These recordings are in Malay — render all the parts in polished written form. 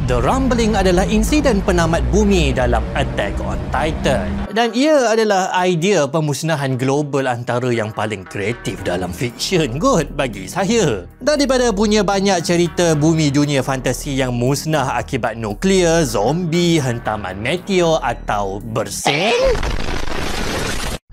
The Rumbling adalah insiden penamat bumi dalam Attack on Titan. Dan ia adalah idea pemusnahan global antara yang paling kreatif dalam fiksyen kot bagi saya. Daripada punya banyak cerita bumi dunia fantasi yang musnah akibat nuklear, zombie, hentaman meteor atau bersing,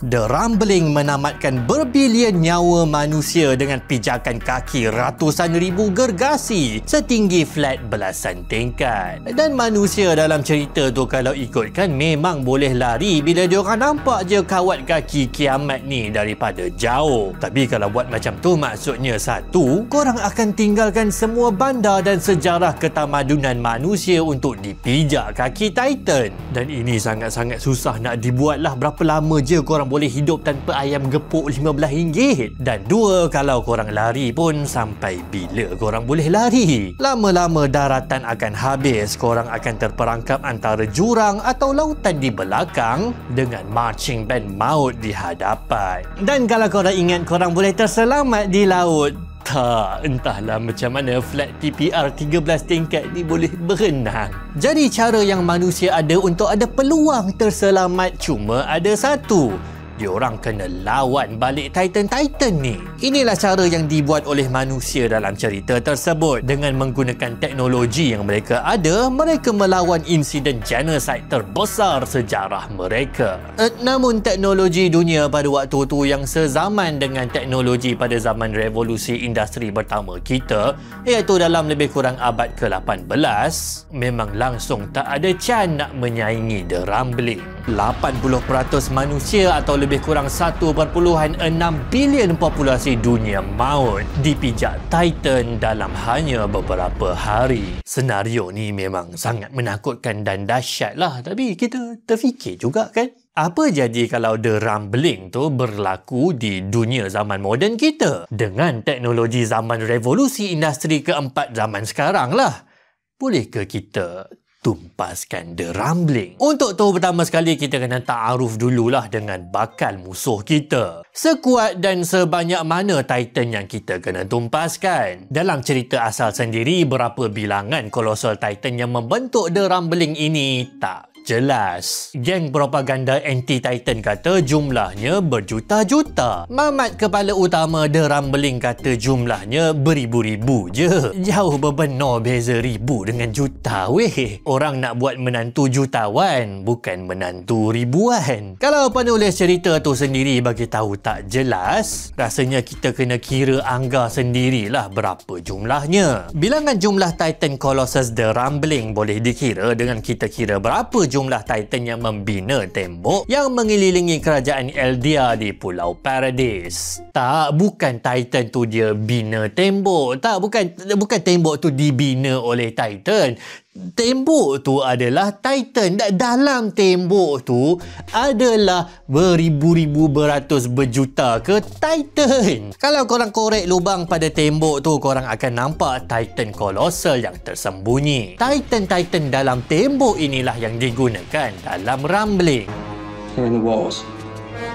The Rumbling menamatkan berbilion nyawa manusia dengan pijakan kaki ratusan ribu gergasi setinggi flat belasan tingkat. Dan manusia dalam cerita tu kalau ikutkan memang boleh lari bila diorang nampak je kawat kaki kiamat ni daripada jauh. Tapi kalau buat macam tu maksudnya satu, korang akan tinggalkan semua bandar dan sejarah ketamadunan manusia untuk dipijak kaki Titan. Dan ini sangat-sangat susah nak dibuat lah. Berapa lama je korang boleh hidup tanpa ayam gepuk RM15? Dan dua, kalau korang lari pun sampai bila korang boleh lari? Lama-lama daratan akan habis, korang akan terperangkap antara jurang atau lautan di belakang dengan marching band maut di hadapan. Dan kalau korang ingat korang boleh terselamat di laut, tak, entahlah macam mana flat TPR 13 tingkat ni boleh berenang. Jadi cara yang manusia ada untuk ada peluang terselamat cuma ada satu. Diorang kena lawan balik Titan-Titan ni. Inilah cara yang dibuat oleh manusia dalam cerita tersebut. Dengan menggunakan teknologi yang mereka ada, mereka melawan insiden genocide terbesar sejarah mereka. Namun teknologi dunia pada waktu tu yang sezaman dengan teknologi pada zaman revolusi industri pertama kita, iaitu dalam lebih kurang abad ke-18, memang langsung tak ada can nak menyaingi The Rumbling. 80% manusia atau lebih kurang 1.6 bilion populasi dunia maut dipijak Titan dalam hanya beberapa hari. Senario ni memang sangat menakutkan dan dahsyat lah. Tapi kita terfikir juga kan, apa jadi kalau The Rumbling tu berlaku di dunia zaman moden kita? Dengan teknologi zaman revolusi industri keempat zaman sekarang lah. Bolehkah kita tumpaskan The Rumbling? Untuk tu pertama sekali kita kena ta'aruf dululah dengan bakal musuh kita. Sekuat dan sebanyak mana Titan yang kita kena tumpaskan? Dalam cerita asal sendiri, berapa bilangan kolosal Titan yang membentuk The Rumbling ini tak jelas. Geng propaganda anti-Titan kata jumlahnya berjuta-juta. Mamat kepala utama The Rumbling kata jumlahnya beribu-ribu je. Jauh berbenar beza ribu dengan juta weh. Orang nak buat menantu jutawan, bukan menantu ribuan. Kalau penulis cerita tu sendiri bagi tahu tak jelas, rasanya kita kena kira angka sendirilah berapa jumlahnya. Bilangan jumlah Titan Colossus The Rumbling boleh dikira dengan kita kira berapa jumlah Titan yang membina tembok yang mengelilingi kerajaan Eldia di Pulau Paradis. Tak, bukan Titan tu dia bina tembok. Tak, bukan tembok tu dibina oleh Titan. Tembok tu adalah Titan. Dalam tembok tu adalah beribu-ribu, beratus, berjuta ke Titan. Kalau korang korek lubang pada tembok tu, korang akan nampak Titan kolosal yang tersembunyi. Titan-Titan dalam tembok inilah yang digunakan dalam Rumbling.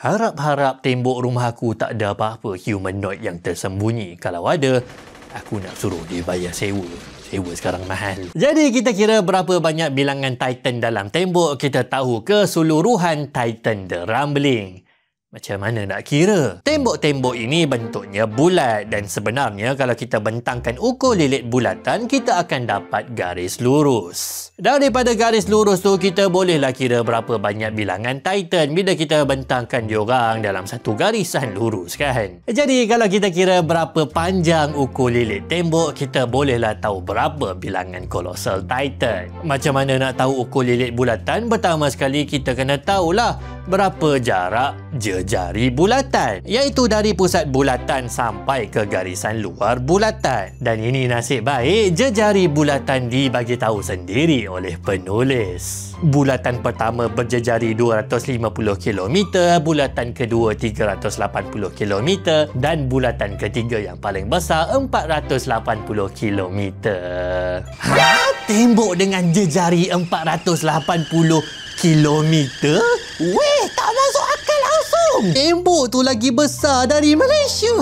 Harap-harap tembok rumah aku tak ada apa-apa humanoid yang tersembunyi. Kalau ada, aku nak suruh dia bayar sewa. Sewa sekarang mahal. Jadi kita kira berapa banyak bilangan Titan dalam tembok, kita tahu keseluruhan Titan The Rumbling. Macam mana nak kira? Tembok-tembok ini bentuknya bulat dan sebenarnya kalau kita bentangkan ukur lilit bulatan, kita akan dapat garis lurus. Daripada garis lurus tu, kita bolehlah kira berapa banyak bilangan Titan bila kita bentangkan diorang dalam satu garisan lurus kan. Jadi kalau kita kira berapa panjang ukur lilit tembok, kita bolehlah tahu berapa bilangan kolosal Titan. Macam mana nak tahu ukur lilit bulatan? Pertama sekali kita kena tahulah berapa jarak jejari bulatan, iaitu dari pusat bulatan sampai ke garisan luar bulatan. Dan ini nasib baik, jejari bulatan dibagi tahu sendiri oleh penulis. Bulatan pertama berjejari 250 km, bulatan kedua 380 km dan bulatan ketiga yang paling besar 480 km. Ha? Tembok dengan jejari 480 kilometer? Weh, tak masuk akal langsung. Tolong! Tembok tu lagi besar dari Malaysia.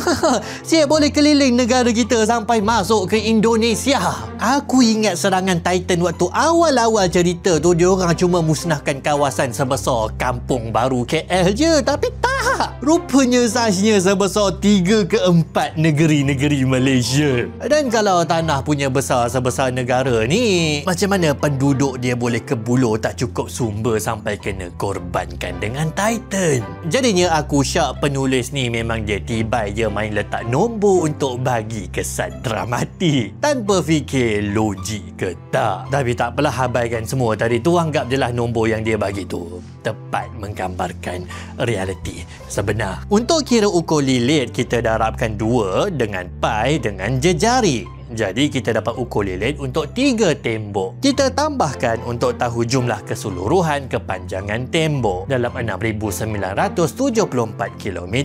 Siap boleh keliling negara kita sampai masuk ke Indonesia. Aku ingat serangan Titan waktu awal-awal cerita tu, diorang cuma musnahkan kawasan sebesar Kampung Baru KL je. Tapi tak. Rupanya saiznya sebesar 3 ke 4 negeri-negeri Malaysia. Dan kalau tanah punya besar sebesar negara ni, macam mana penduduk dia boleh kebuluh tak cukup sumber sampai kena korbankan dengan Titan? Jadinya aku syak penulis ni memang dia tibai je main letak nombor untuk bagi kesan dramatik tanpa fikir logik ke tak. Tapi tak apalah, abaikan semua tadi tu, anggap je lah nombor yang dia bagi tu tepat menggambarkan realiti sebenar. Untuk kira ukur lilit, kita darabkan 2 dengan pi dengan jejari. Jadi kita dapat ukur lilit untuk 3 tembok. Kita tambahkan untuk tahu jumlah keseluruhan kepanjangan tembok dalam 6,974 km.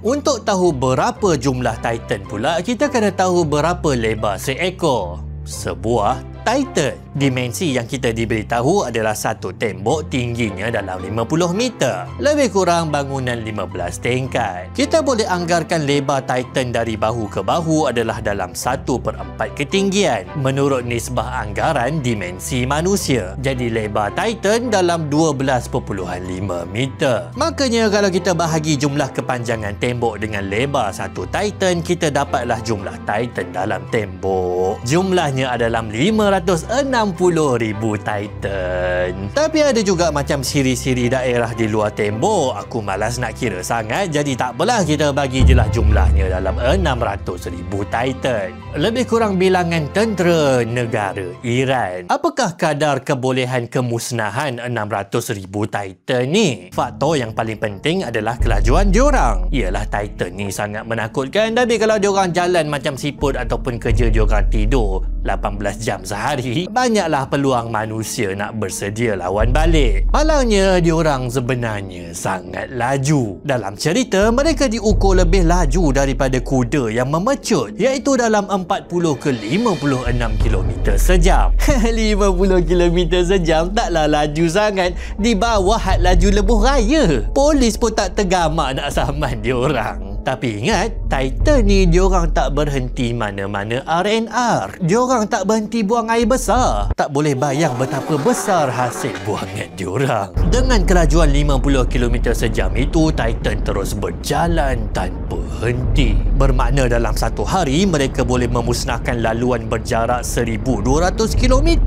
Untuk tahu berapa jumlah Titan pula, kita kena tahu berapa lebar seekor sebuah Titan. Dimensi yang kita diberitahu adalah satu tembok tingginya dalam 50 meter. Lebih kurang bangunan 15 tingkat. Kita boleh anggarkan lebar Titan dari bahu ke bahu adalah dalam 1/4 ketinggian menurut nisbah anggaran dimensi manusia. Jadi lebar Titan dalam 12.5 meter. Makanya kalau kita bahagi jumlah kepanjangan tembok dengan lebar satu Titan, kita dapatlah jumlah Titan dalam tembok. Jumlahnya adalah 560,000 Titan. Tapi ada juga macam siri-siri daerah di luar tembok. Aku malas nak kira sangat, jadi tak apalah, kita bagi je lah jumlahnya dalam 600,000 Titan. Lebih kurang bilangan tentera negara Iran. Apakah kadar kebolehan kemusnahan 600,000 Titan ni? Faktor yang paling penting adalah kelajuan diorang. Ialah Titan ni sangat menakutkan, tapi kalau diorang jalan macam siput ataupun kerja diorang tidur 18 jam sehari, banyaklah peluang manusia nak bersedia lawan balik. Malangnya diorang sebenarnya sangat laju. Dalam cerita, mereka diukur lebih laju daripada kuda yang memecut, iaitu dalam 40 ke 56 km sejam. 50 km sejam taklah laju sangat, di bawah had laju lebuh raya. Polis pun tak tergamak nak saman diorang. Tapi ingat, Titan ni diorang tak berhenti mana-mana R&R. Diorang tak berhenti buang air besar. Tak boleh bayang betapa besar hasil buangan diorang. Dengan kelajuan 50 km sejam itu, Titan terus berjalan tanpa henti. Bermakna dalam satu hari, mereka boleh memusnahkan laluan berjarak 1,200 km.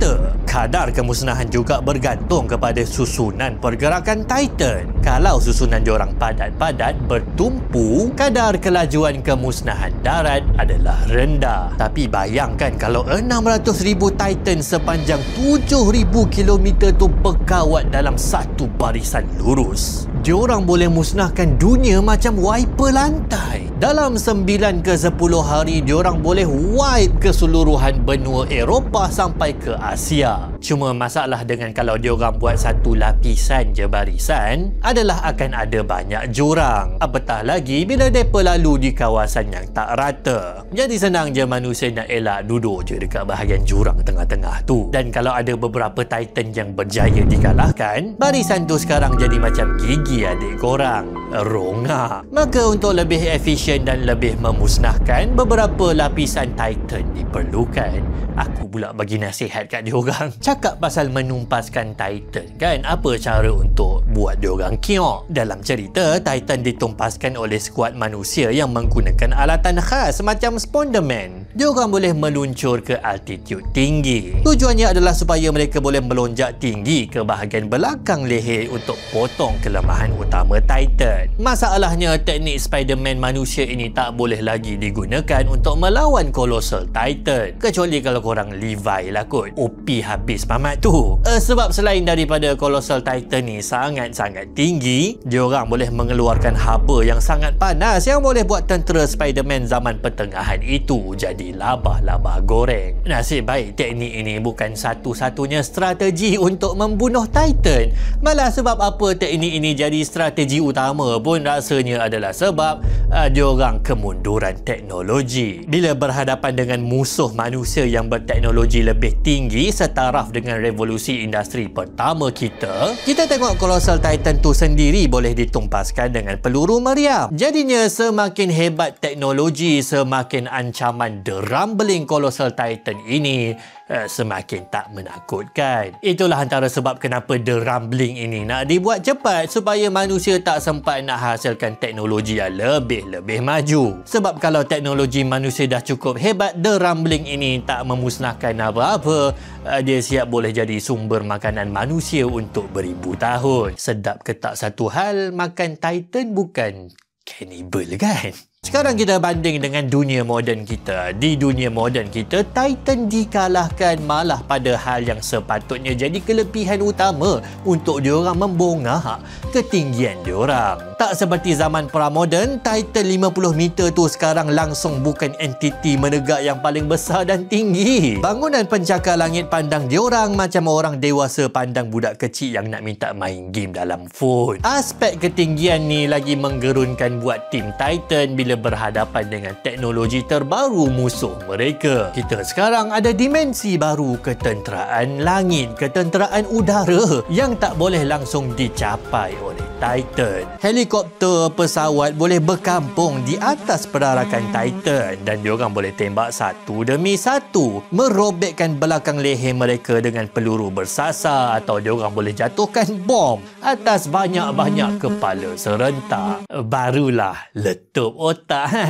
Kadar kemusnahan juga bergantung kepada susunan pergerakan Titan. Kalau susunan diorang padat-padat bertumpu, kadar kelajuan kemusnahan darat adalah rendah. Tapi bayangkan kalau 600,000 Titan sepanjang 7,000 km tu berkawat dalam satu barisan lurus. Diorang boleh musnahkan dunia macam wiper lantai. Dalam 9 ke 10 hari, diorang boleh wipe keseluruhan benua Eropah sampai ke Asia. Cuma masalah dengan kalau diorang buat satu lapisan je barisan adalah akan ada banyak jurang. Apatah lagi bila mereka lalu di kawasan yang tak rata. Jadi senang je manusia nak elak duduk je dekat bahagian jurang tengah-tengah tu. Dan kalau ada beberapa Titan yang berjaya dikalahkan, barisan tu sekarang jadi macam gigi adik korang, rongak. Maka untuk lebih efisien dan lebih memusnahkan, beberapa lapisan Titan diperlukan. Aku pula bagi nasihat kat diorang. Cakap pasal menumpaskan Titan kan, apa cara untuk buat diorang kiok? Dalam cerita, Titan ditumpaskan oleh skuad manusia yang menggunakan alatan khas macam Sponderman. Diorang boleh meluncur ke altitude tinggi. Tujuannya adalah supaya mereka boleh melonjak tinggi ke bahagian belakang leher untuk potong kelemahan utama Titan. Masalahnya, teknik Spiderman manusia ini tak boleh lagi digunakan untuk melawan Colossal Titan. Kecuali kalau korang Levi lah kot. OP habis pamat tu. Sebab selain daripada Colossal Titan ni sangat-sangat tinggi, diorang boleh mengeluarkan haba yang sangat panas yang boleh buat tentera Spiderman zaman pertengahan itu jadi jadi labah-labah goreng. Nasib baik teknik ini bukan satu-satunya strategi untuk membunuh Titan. Malah sebab apa teknik ini jadi strategi utama pun rasanya adalah sebab diorang kemunduran teknologi. Bila berhadapan dengan musuh manusia yang berteknologi lebih tinggi setaraf dengan revolusi industri pertama kita tengok Colossal Titan tu sendiri boleh ditumpaskan dengan peluru meriam. Jadinya semakin hebat teknologi, semakin ancaman The Rumbling Colossal Titan ini semakin tak menakutkan. Itulah antara sebab kenapa The Rumbling ini nak dibuat cepat supaya manusia tak sempat nak hasilkan teknologi yang lebih maju. Sebab kalau teknologi manusia dah cukup hebat, The Rumbling ini tak memusnahkan apa-apa. Dia siap boleh jadi sumber makanan manusia untuk beribu tahun. Sedap ke tak satu hal, makan Titan bukan cannibal kan? Sekarang kita banding dengan dunia moden kita. Di dunia moden kita, Titan dikalahkan malah pada hal yang sepatutnya jadi kelebihan utama untuk diorang membongkar ketinggian diorang. Tak seperti zaman pramoden, Titan 50 meter tu sekarang langsung bukan entiti menegak yang paling besar dan tinggi. Bangunan pencakar langit pandang diorang macam orang dewasa pandang budak kecil yang nak minta main game dalam phone. Aspek ketinggian ni lagi menggerunkan buat tim Titan bila berhadapan dengan teknologi terbaru musuh mereka. Kita sekarang ada dimensi baru ketenteraan langit, ketenteraan udara yang tak boleh langsung dicapai oleh Titan. Helikopter, pesawat boleh berkampung di atas perarakan Titan dan diorang boleh tembak satu demi satu, merobekkan belakang leher mereka dengan peluru bersasar, atau diorang boleh jatuhkan bom atas banyak-banyak kepala serentak. Barulah letup otak.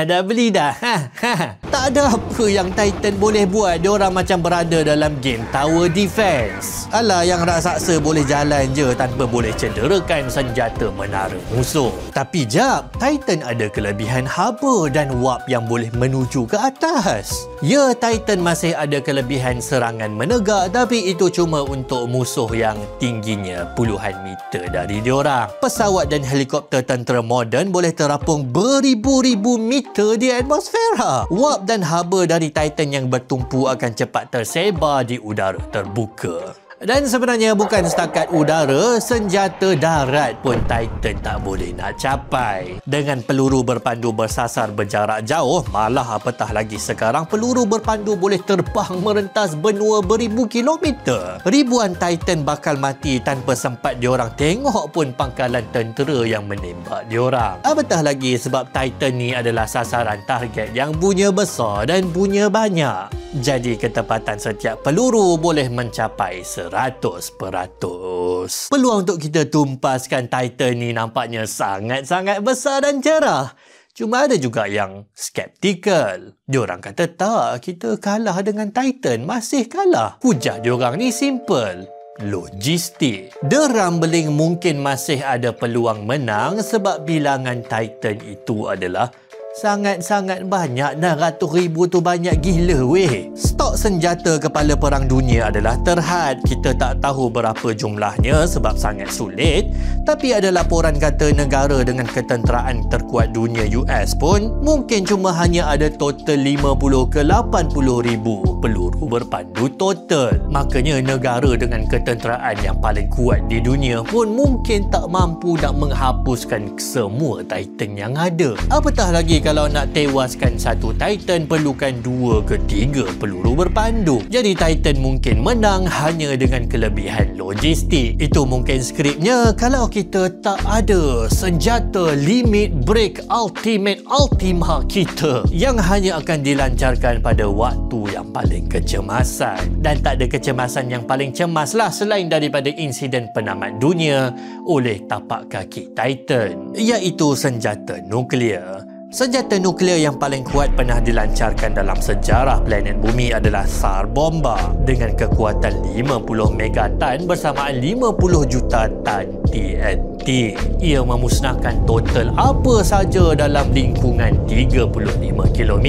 Dah beli dah. Tak ada apa yang Titan boleh buat. Diorang macam berada dalam game tower defense. Alah, yang raksasa boleh jalan je tanpa boleh cederakan senjata menara musuh. Tapi jap, Titan ada kelebihan haba dan warp yang boleh menuju ke atas. Ya, Titan masih ada kelebihan serangan menegak, tapi itu cuma untuk musuh yang tingginya puluhan meter dari diorang. Pesawat dan helikopter tentera moden boleh terapung beribu-ribu meter di atmosfera. Warp dan haba dari Titan yang bertumpu akan cepat tersebar di udara terbuka. Dan sebenarnya bukan setakat udara, senjata darat pun Titan tak boleh nak capai. Dengan peluru berpandu bersasar berjarak jauh, malah apatah lagi sekarang peluru berpandu boleh terbang merentas benua beribu kilometer. Ribuan Titan bakal mati tanpa sempat diorang tengok pun pangkalan tentera yang menembak diorang. Apatah lagi sebab Titan ni adalah sasaran target yang punya besar dan punya banyak. Jadi ketepatan setiap peluru boleh mencapai 100%. Peluang untuk kita tumpaskan Titan ni nampaknya sangat-sangat besar dan cerah. Cuma ada juga yang skeptikal. Diorang kata tak, kita kalah dengan Titan, masih kalah. Hujah diorang ni simple. Logistik. The Rumbling mungkin masih ada peluang menang sebab bilangan Titan itu adalah sangat-sangat banyak. 600,000 tu banyak gila weh. Stok senjata kepala perang dunia adalah terhad. Kita tak tahu berapa jumlahnya sebab sangat sulit. Tapi ada laporan kata negara dengan ketenteraan terkuat dunia US pun mungkin cuma hanya ada total 50 ke 80 ribu peluru berpandu total. Makanya negara dengan ketenteraan yang paling kuat di dunia pun mungkin tak mampu nak menghapuskan semua Titan yang ada. Apatah lagi kalau nak tewaskan satu Titan perlukan 2 ke 3 peluru berpandu. Jadi Titan mungkin menang hanya dengan kelebihan logistik. Itu mungkin skripnya kalau kita tak ada senjata limit break ultima kita yang hanya akan dilancarkan pada waktu yang paling kecemasan. Dan tak ada kecemasan yang paling cemas lah selain daripada insiden penamat dunia oleh tapak kaki Titan, iaitu senjata nuklear. Senjata nuklear yang paling kuat pernah dilancarkan dalam sejarah planet bumi adalah Tsar Bomba dengan kekuatan 50 megaton bersamaan 50 juta tan TNT. Ia memusnahkan total apa saja dalam lingkungan 35 km.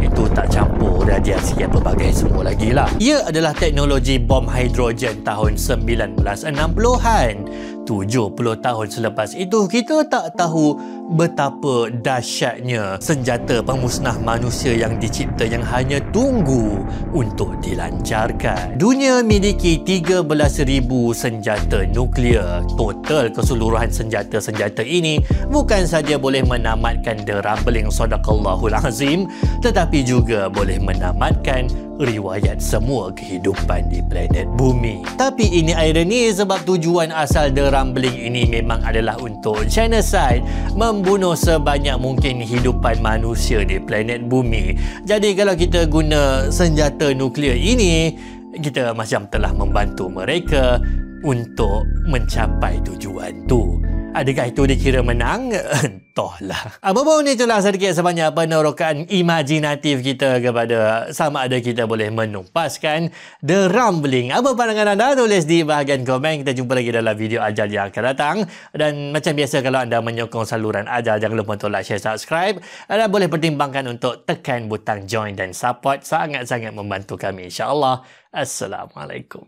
Itu tak campur radiasi dan pelbagai semua lagi lah. Ia adalah teknologi bom hidrogen tahun 1960-an. 70 tahun selepas itu, kita tak tahu betapa dahsyatnya senjata pemusnah manusia yang dicipta yang hanya tunggu untuk dilancarkan. Dunia miliki 13,000 senjata nuklear. Total keseluruhan senjata-senjata ini bukan saja boleh menamatkan The Rumbling Sadaqallahul Azim, tetapi juga boleh menamatkan riwayat semua kehidupan di planet bumi. Tapi ini ironi sebab tujuan asal The Rumbling ini memang adalah untuk genocide, membunuh sebanyak mungkin hidupan manusia di planet bumi. Jadi kalau kita guna senjata nuklear ini, kita macam telah membantu mereka untuk mencapai tujuan tu. Adakah itu dikira menang? Entahlah. Apa-apa ni itulah sedikit sebanyak penerokan imajinatif kita kepada sama ada kita boleh menumpaskan The Rumbling. Apa pandangan anda? Tulis di bahagian komen. Kita jumpa lagi dalam video ajar yang akan datang. Dan macam biasa, kalau anda menyokong saluran ajar, jangan lupa untuk like, share, subscribe. Anda boleh pertimbangkan untuk tekan butang join dan support. Sangat-sangat membantu kami, insyaAllah. Assalamualaikum.